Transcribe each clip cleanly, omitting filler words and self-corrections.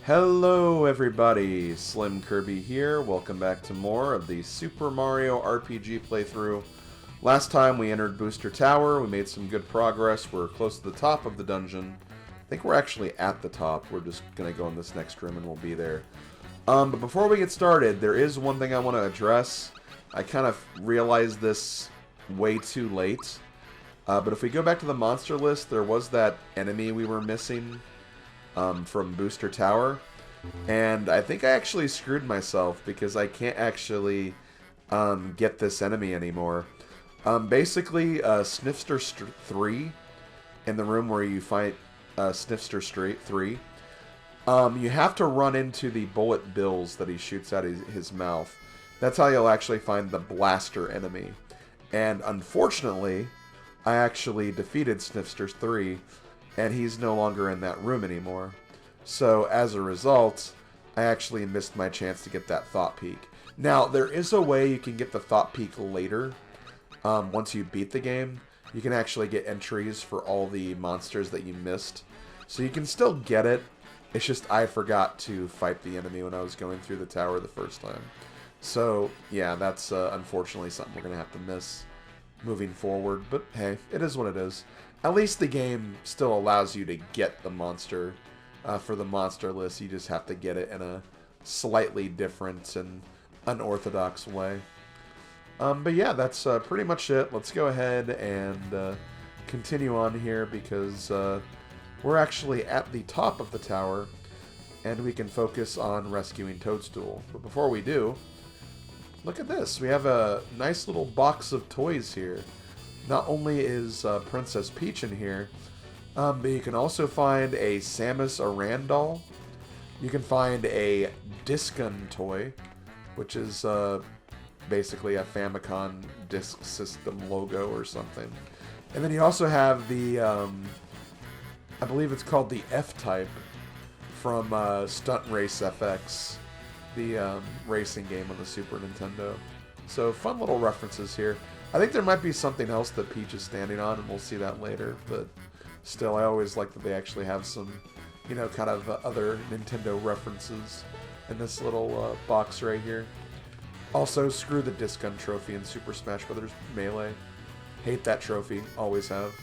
Hello everybody, SlimKirby here. Welcome back to more of the Super Mario RPG playthrough. Last time we entered Booster Tower, we made some good progress. We're close to the top of the dungeon. I think we're actually at the top. We're just going to go in this next room and we'll be there. But before we get started, there is one thing I want to address. I kind of realized this way too late. But if we go back to the monster list, there was that enemy we were missing from Booster Tower. And I think I actually screwed myself because I can't actually get this enemy anymore. Basically, Snifster 3, in the room where you fight Snifster 3, you have to run into the bullet bills that he shoots out his mouth. That's how you'll actually find the blaster enemy. And unfortunately, I actually defeated Snifster 3, and he's no longer in that room anymore. So, as a result, I actually missed my chance to get that Thought Peak. Now, there is a way you can get the Thought Peak later. Once you beat the game, you can actually get entries for all the monsters that you missed. So you can still get it. It's just I forgot to fight the enemy when I was going through the tower the first time. So, yeah, that's unfortunately something we're going to have to miss moving forward. But hey, it is what it is. At least the game still allows you to get the monster for the monster list. You just have to get it in a slightly different and unorthodox way. But yeah, that's pretty much it. Let's go ahead and continue on here because we're actually at the top of the tower and we can focus on rescuing Toadstool. But before we do, look at this. We have a nice little box of toys here. Not only is Princess Peach in here, but you can also find a Samus Aran doll. You can find a Discun toy, which is basically a Famicom Disk System logo or something. And then you also have the, I believe it's called the F-Type from Stunt Race FX, the racing game on the Super Nintendo. So fun little references here. I think there might be something else that Peach is standing on, and we'll see that later, but still, I always like that they actually have some, you know, kind of other Nintendo references in this little box right here. Also, screw the Discun trophy in Super Smash Bros. Melee. Hate that trophy, always have.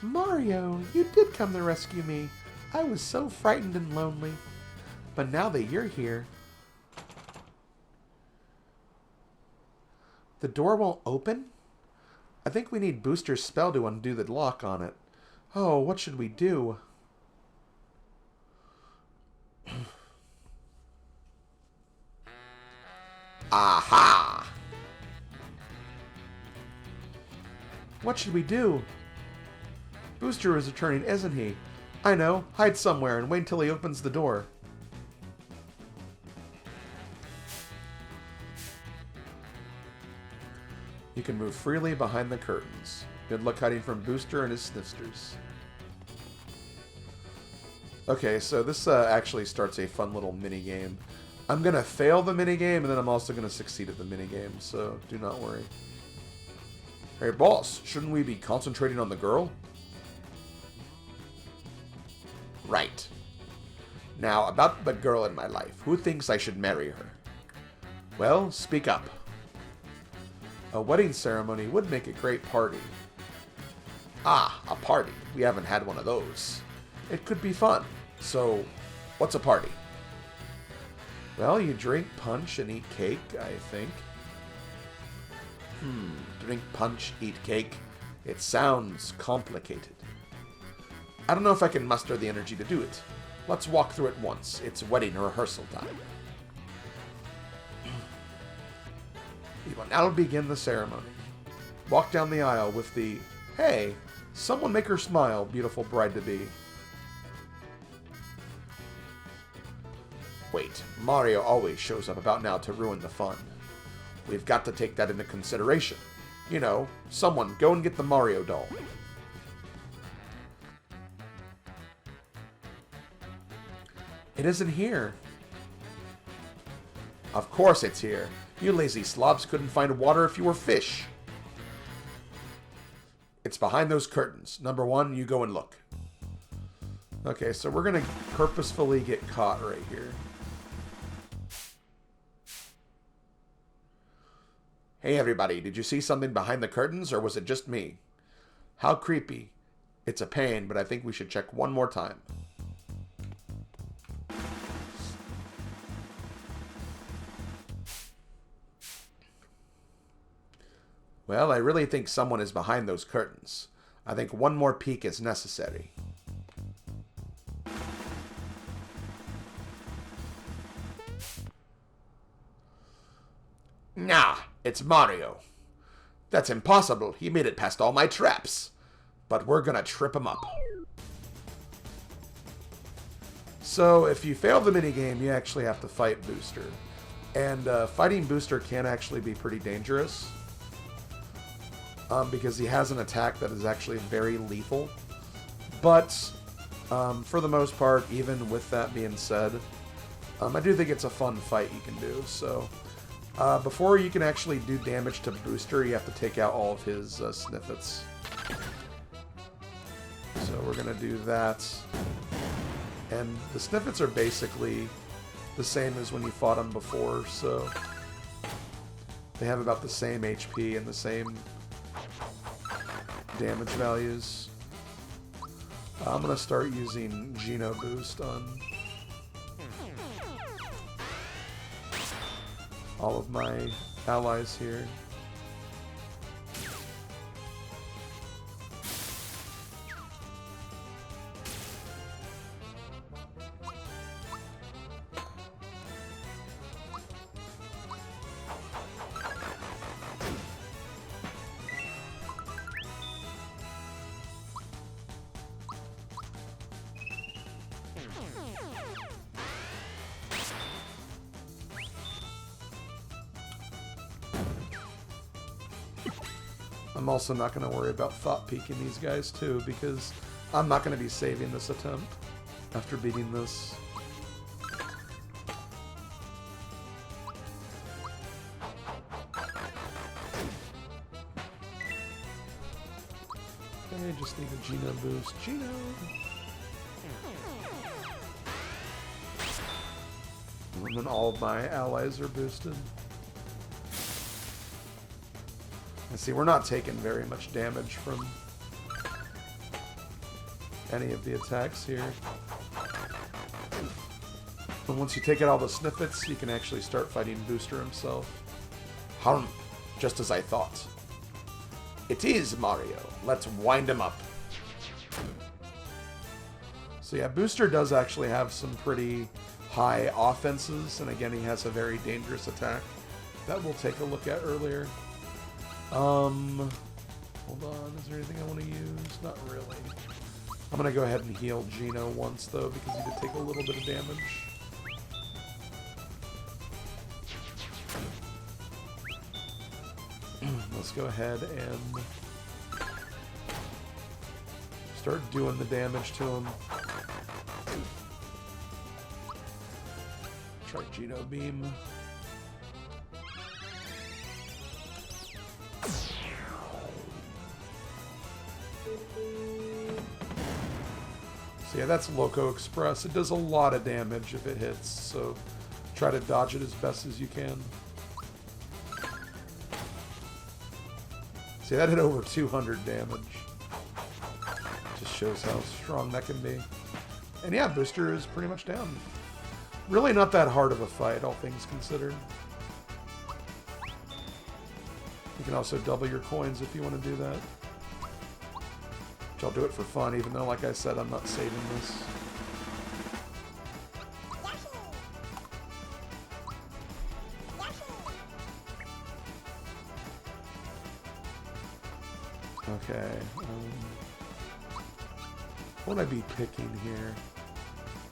Mario, you did come to rescue me. I was so frightened and lonely. But now that you're here... The door won't open? I think we need Booster's spell to undo the lock on it. Oh, what should we do? Aha! What should we do? Booster is returning, isn't he? I know. Hide somewhere and wait until he opens the door. You can move freely behind the curtains. Good luck hiding from Booster and his snifters. Okay, so this actually starts a fun little mini-game. I'm going to fail the mini-game, and then I'm also going to succeed at the mini-game, so do not worry. Hey, boss, shouldn't we be concentrating on the girl? Right. Now, about the girl in my life. Who thinks I should marry her? Well, speak up. A wedding ceremony would make a great party. Ah, a party. We haven't had one of those. It could be fun. So, what's a party? Well, you drink punch and eat cake, I think. Drink punch, eat cake. It sounds complicated. I don't know if I can muster the energy to do it. Let's walk through it once. It's wedding rehearsal time. We will now begin the ceremony. Walk down the aisle with the, hey, someone make her smile, beautiful bride-to-be. Wait, Mario always shows up about now to ruin the fun. We've got to take that into consideration. You know, someone go and get the Mario doll. It isn't here. Of course it's here. You lazy slobs couldn't find water if you were fish. It's behind those curtains. Number 1, you go and look. Okay, so we're going to purposefully get caught right here. Hey everybody, did you see something behind the curtains, or was it just me? How creepy. It's a pain, but I think we should check one more time. Well, I really think someone is behind those curtains. I think one more peek is necessary. Nah, it's Mario. That's impossible. He made it past all my traps. But we're gonna trip him up. So, if you fail the minigame, you actually have to fight Booster. And fighting Booster can actually be pretty dangerous. Because he has an attack that is actually very lethal. But, for the most part, even with that being said, I do think it's a fun fight you can do. So, before you can actually do damage to Booster, you have to take out all of his sniffets. So we're going to do that. And the sniffets are basically the same as when you fought them before, so they have about the same HP and the same damage values. I'm going to start using Geno Boost on all of my allies here. I'm also not going to worry about thought peeking these guys too, because I'm not going to be saving this attempt after beating this. Okay, just need a Geno boost. Geno! And then all of my allies are boosted. And see, we're not taking very much damage from any of the attacks here. But once you take out all the sniffets, you can actually start fighting Booster himself. Hum, just as I thought. It is Mario. Let's wind him up. So yeah, Booster does actually have some pretty high offenses, and again, he has a very dangerous attack that we'll take a look at earlier. Hold on, is there anything I want to use? Not really. I'm going to go ahead and heal Geno once, though, because he did take a little bit of damage. Let's go ahead and start doing the damage to him. Try Geno Beam. So yeah, that's Loco Express. It does a lot of damage if it hits, so try to dodge it as best as you can. See, that hit over 200 damage. Just shows how strong that can be. And yeah, Booster is pretty much down. Really not that hard of a fight, all things considered. You can also double your coins if you want to do that. Which I'll do it for fun, even though, like I said, I'm not saving this. Okay. What would I be picking here?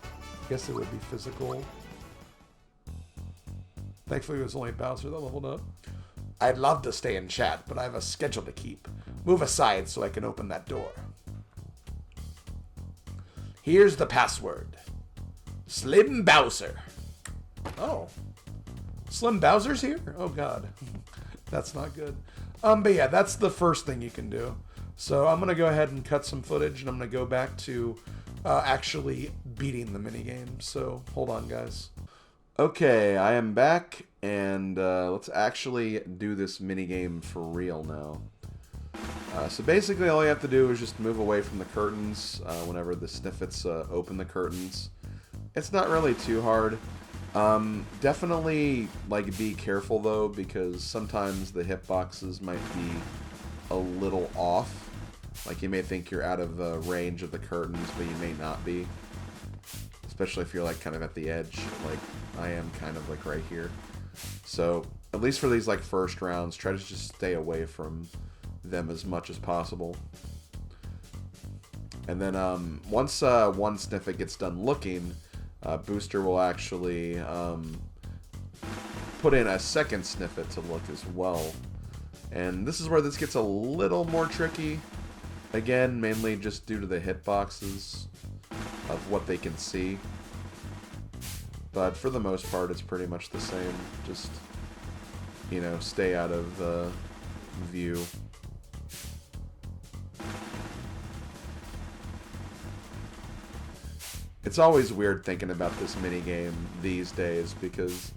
I guess it would be physical. Thankfully, it was only Bowser that leveled up. I'd love to stay and chat, but I have a schedule to keep. Move aside so I can open that door. Here's the password. Slim Bowser. Oh. Slim Bowser's here? Oh, God. That's not good. But yeah, that's the first thing you can do. So I'm going to go ahead and cut some footage, and I'm going to go back to actually beating the minigame. So hold on, guys. Okay, I am back, and let's actually do this minigame for real now. So basically all you have to do is just move away from the curtains whenever the sniffets open the curtains. It's not really too hard. Definitely, like, be careful though, because sometimes the hitboxes might be a little off. Like, you may think you're out of range of the curtains, but you may not be. Especially if you're, like, kind of at the edge, like I am kind of, like, right here. So, at least for these, like, first rounds, try to just stay away from them as much as possible. And then, once one sniffet gets done looking, Booster will actually put in a second sniffet to look as well. And this is where this gets a little more tricky. Again, mainly just due to the hitboxes of what they can see. But for the most part, it's pretty much the same. Just, you know, stay out of view. It's always weird thinking about this minigame these days, because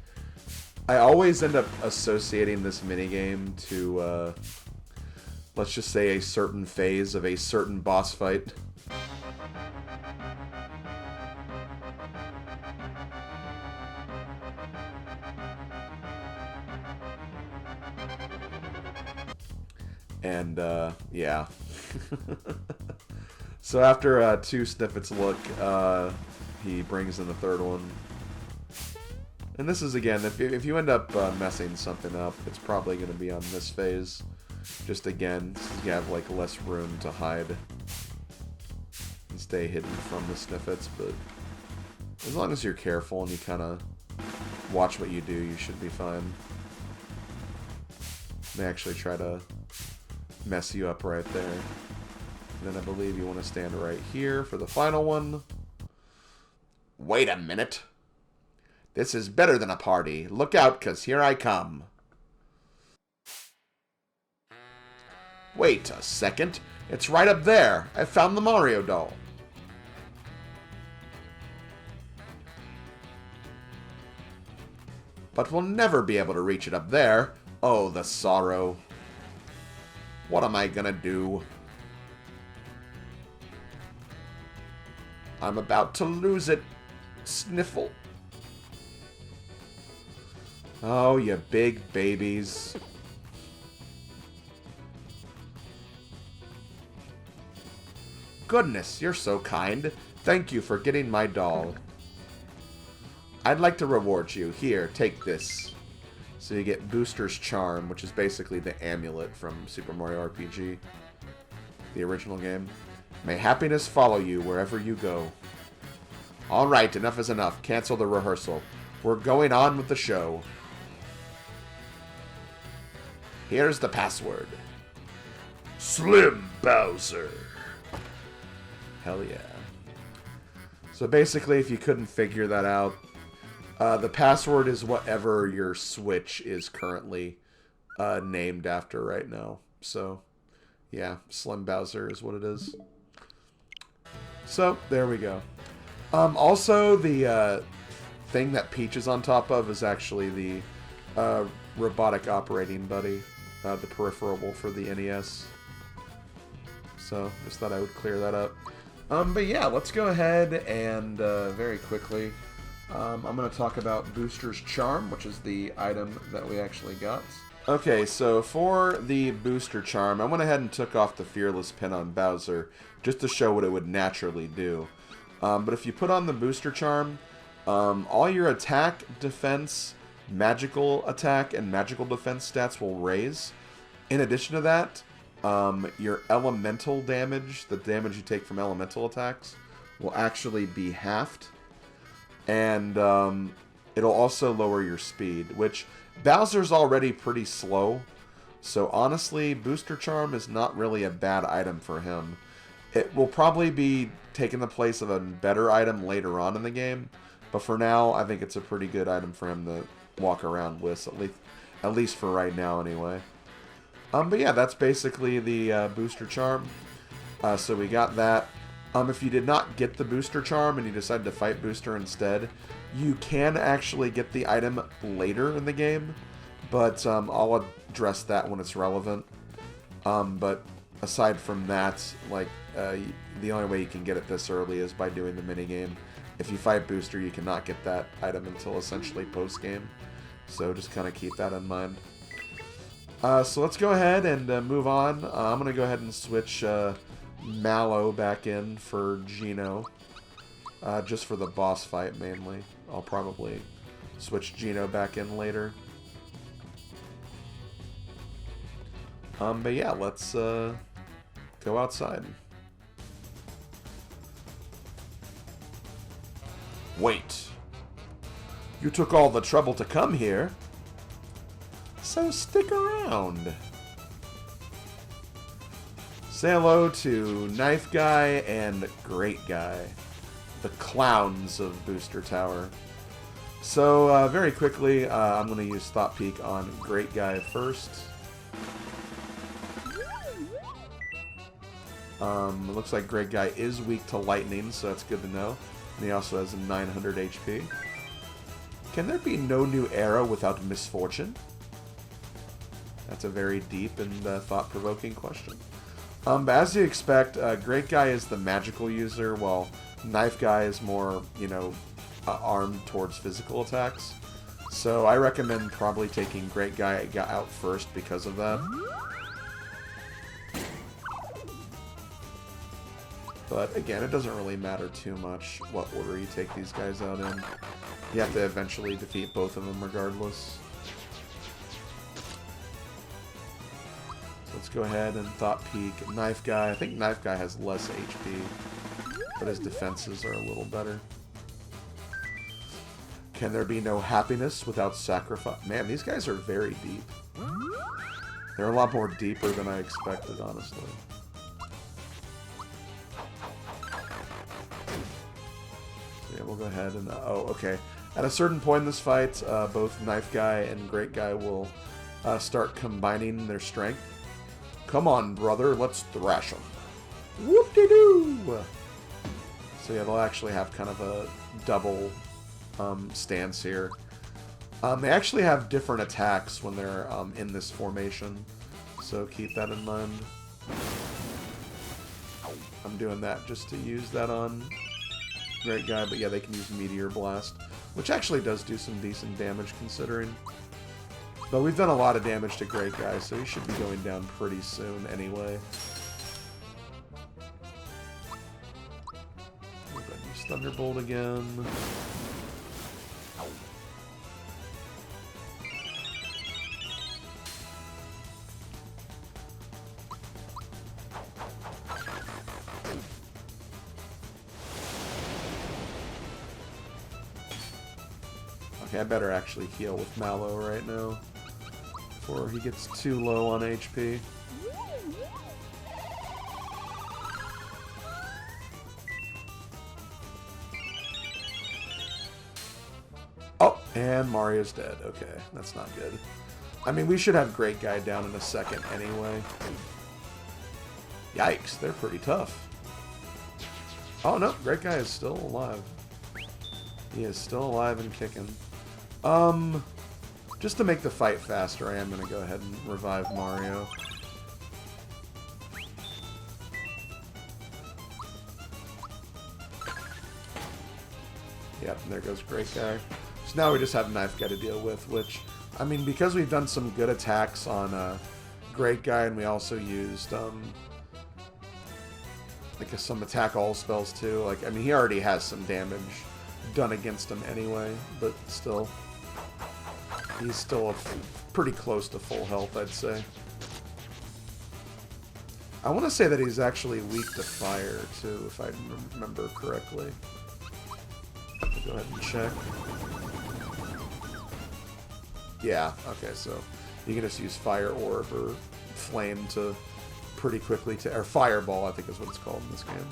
I always end up associating this minigame to, let's just say, a certain phase of a certain boss fight. And, yeah. So after two sniffets look, he brings in the third one. And this is, again, if you end up messing something up, it's probably going to be on this phase. Just, again, you have, like, less room to hide and stay hidden from the sniffets. But as long as you're careful and you kind of watch what you do, you should be fine. They actually try to mess you up right there. And then I believe you want to stand right here for the final one. Wait a minute. This is better than a party. Look out, 'cause here I come. Wait a second. It's right up there. I found the Mario doll. But we'll never be able to reach it up there. Oh, the sorrow. What am I gonna do? I'm about to lose it. Sniffle. Oh, you big babies. Goodness, you're so kind. Thank you for getting my doll. I'd like to reward you. Here, take this. So you get Booster's Charm, which is basically the amulet from Super Mario RPG, the original game. May happiness follow you wherever you go. Alright, enough is enough. Cancel the rehearsal. We're going on with the show. Here's the password. Slim Bowser. Hell yeah. So basically, if you couldn't figure that out, the password is whatever your Switch is currently named after right now. So, yeah, Slim Bowser is what it is. So, there we go. Also, the thing that Peach is on top of is actually the robotic operating buddy, the peripheral for the NES. So, just thought I would clear that up. But yeah, let's go ahead and very quickly, I'm going to talk about Booster's Charm, which is the item that we actually got. Okay, so for the Booster Charm, I went ahead and took off the Fearless pin on Bowser, just to show what it would naturally do. But if you put on the Booster Charm, all your attack, defense, magical attack, and magical defense stats will raise. In addition to that, your elemental damage, the damage you take from elemental attacks, will actually be halved. And it'll also lower your speed, which Bowser's already pretty slow. So honestly, Booster Charm is not really a bad item for him. It will probably be taking the place of a better item later on in the game. But for now, I think it's a pretty good item for him to walk around with, at least for right now anyway. But yeah, that's basically the booster charm. So we got that. If you did not get the booster charm and you decided to fight booster instead, you can actually get the item later in the game, but I'll address that when it's relevant. But aside from that, like the only way you can get it this early is by doing the minigame. If you fight booster, you cannot get that item until essentially post-game. So just kind of keep that in mind. So let's go ahead and move on. I'm going to go ahead and switch Mallow back in for Gino. Just for the boss fight, mainly. I'll probably switch Gino back in later. But yeah, let's go outside. Wait. You took all the trouble to come here. So stick around. Say hello to Knife Guy and Great Guy, the clowns of Booster Tower. So very quickly, I'm going to use Thought Peek on Great Guy first. It looks like Great Guy is weak to lightning, so that's good to know. And he also has 900 HP. Can there be no new era without misfortune? That's a very deep and thought-provoking question. But as you expect, Great Guy is the magical user, while Knife Guy is more, you know, armed towards physical attacks. So I recommend probably taking Great Guy out first because of that. But again, it doesn't really matter too much what order you take these guys out in. You have to eventually defeat both of them regardless. So let's go ahead and Thought Peek Knife Guy. I think Knife Guy has less HP, but his defenses are a little better. Can there be no happiness without sacrifice? Man, these guys are very deep. They're a lot more deeper than I expected, honestly. Yeah, we'll go ahead and... oh, okay. At a certain point in this fight, both Knife Guy and Great Guy will start combining their strength. Come on, brother, let's thrash them. Whoop-de-doo! So yeah, they'll actually have kind of a double stance here. They actually have different attacks when they're in this formation, so keep that in mind. I'm doing that just to use that on Great Guy, but yeah, they can use Meteor Blast, which actually does do some decent damage considering. But we've done a lot of damage to Great Guy, so he should be going down pretty soon anyway. We're going to use Thunderbolt again. Okay, I better actually heal with Mallow right now before he gets too low on HP. Oh, and Mario's dead. Okay, that's not good. I mean, we should have Great Guy down in a second anyway. Yikes, they're pretty tough. Oh no, Great Guy is still alive. He is still alive and kicking. Just to make the fight faster, I am going to go ahead and revive Mario. Yep, and there goes Great Guy. So now we just have Knife Guy to deal with, which, I mean, because we've done some good attacks on Great Guy, and we also used, like, some attack all spells too. Like, I mean, he already has some damage done against him anyway, but still. He's still pretty close to full health, I'd say. I want to say that he's actually weak to fire, too, if I remember correctly. I'll go ahead and check. Yeah, okay, so you can just use Fire Orb or Flame to pretty quickly... or Fireball, I think is what it's called in this game.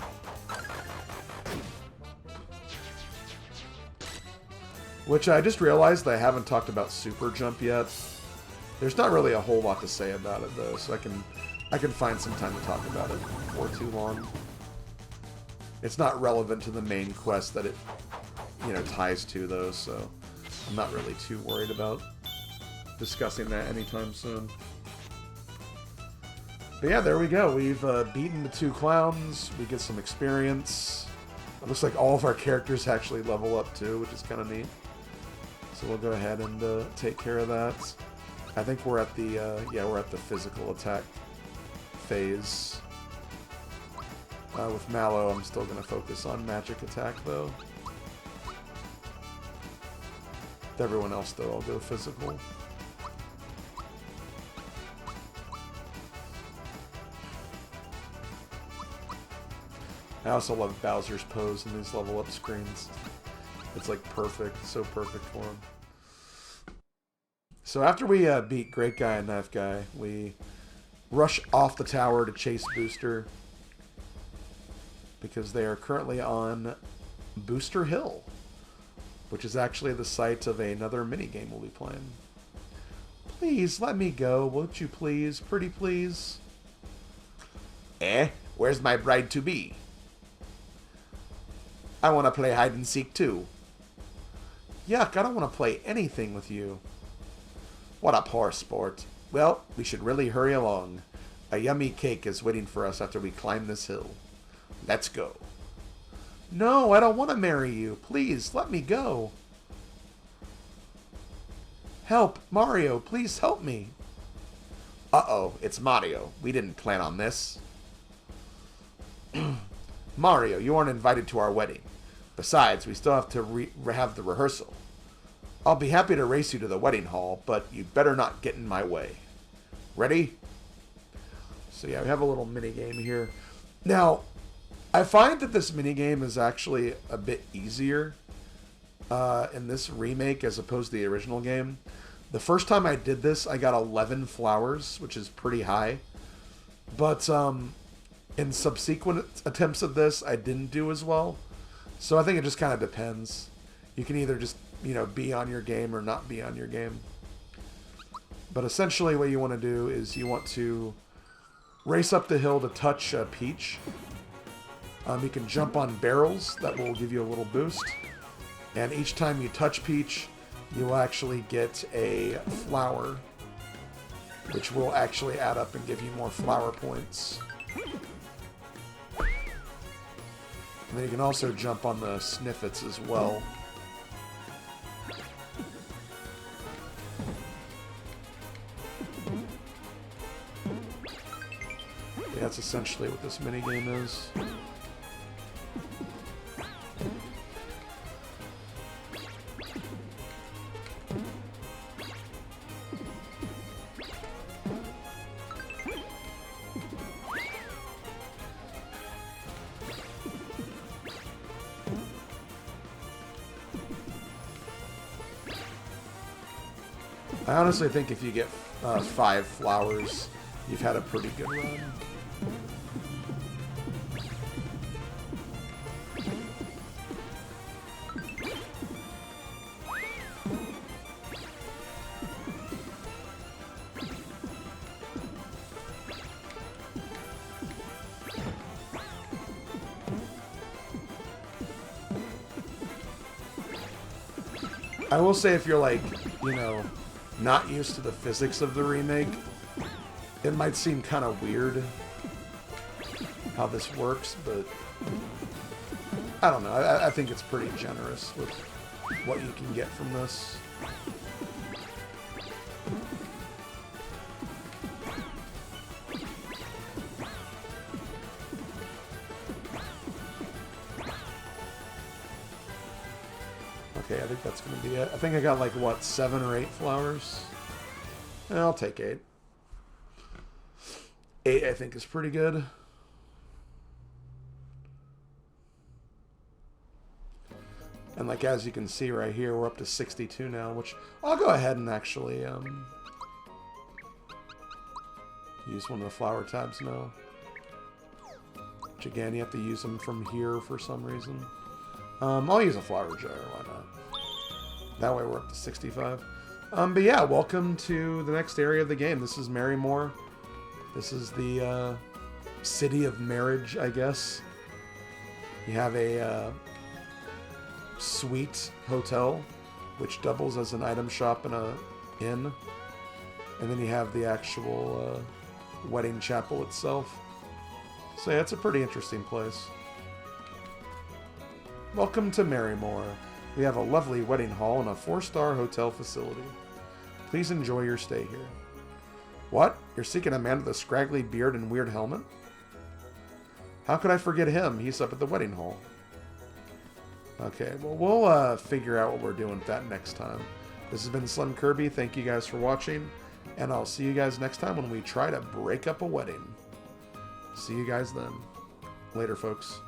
Which I just realized I haven't talked about Super Jump yet. There's not really a whole lot to say about it, though, so I can find some time to talk about it before too long. It's not relevant to the main quest that it, you know, ties to, though, so I'm not really too worried about discussing that anytime soon. But yeah, there we go. We've beaten the 2 clowns. We get some experience. It looks like all of our characters actually level up too, which is kind of neat. So we'll go ahead and take care of that. I think we're at the yeah, we're at the physical attack phase. With Mallow, I'm still going to focus on magic attack though. With everyone else though, I'll go physical. I also love Bowser's pose in these level up screens. It's like perfect, so perfect for him. So after we beat Great Guy and Knife Guy, we rush off the tower to chase Booster because they are currently on Booster Hill, which is actually the site of another minigame we'll be playing. Please let me go, won't you please? Pretty please. Where's my bride-to-be? I want to play hide-and-seek, too. Yuck, I don't want to play anything with you. What a poor sport. Well, we should really hurry along. A yummy cake is waiting for us after we climb this hill. Let's go. No, I don't want to marry you. Please, let me go. Help, Mario, please help me. Uh-oh, it's Mario. We didn't plan on this. Mario, you aren't invited to our wedding. Besides, we still have to have the rehearsal. I'll be happy to race you to the wedding hall, but you'd better not get in my way. Ready? So yeah, we have a little mini game here. Now, I find that this mini game is actually a bit easier in this remake as opposed to the original game. The first time I did this, I got 11 flowers, which is pretty high. But in subsequent attempts of this, I didn't do as well. So I think it just kind of depends. You can either just, you know, be on your game or not be on your game. But essentially what you want to do is you want to race up the hill to touch Peach. You can jump on barrels. That will give you a little boost. And each time you touch Peach, you will actually get a flower, which will actually add up and give you more flower points. And then you can also jump on the Sniffets as well. Yeah, that's essentially what this minigame is. I honestly think if you get 5 flowers, you've had a pretty good run. I will say if you're like, you know, not used to the physics of the remake, it might seem kind of weird how this works, but I don't know. I think it's pretty generous with what you can get from this. Okay, I think that's going to be it. I think I got like, what, 7 or 8 flowers? I'll take 8. 8, I think, is pretty good. And like, as you can see right here, we're up to 62 now, which I'll go ahead and actually use one of the flower tabs now. Which again, you have to use them from here for some reason. I'll use a flower jar, why not? That way we're up to 65. But yeah, welcome to the next area of the game. This is Marymore. This is the city of marriage, I guess. You have a suite hotel, which doubles as an item shop and a inn. And then you have the actual wedding chapel itself. So yeah, it's a pretty interesting place. Welcome to Marymore. We have a lovely wedding hall and a 4-star hotel facility. Please enjoy your stay here. What? You're seeking a man with a scraggly beard and weird helmet? How could I forget him? He's up at the wedding hall. Okay, well, we'll figure out what we're doing with that next time. This has been SlimKirby. Thank you guys for watching, and I'll see you guys next time when we try to break up a wedding. See you guys then. Later, folks.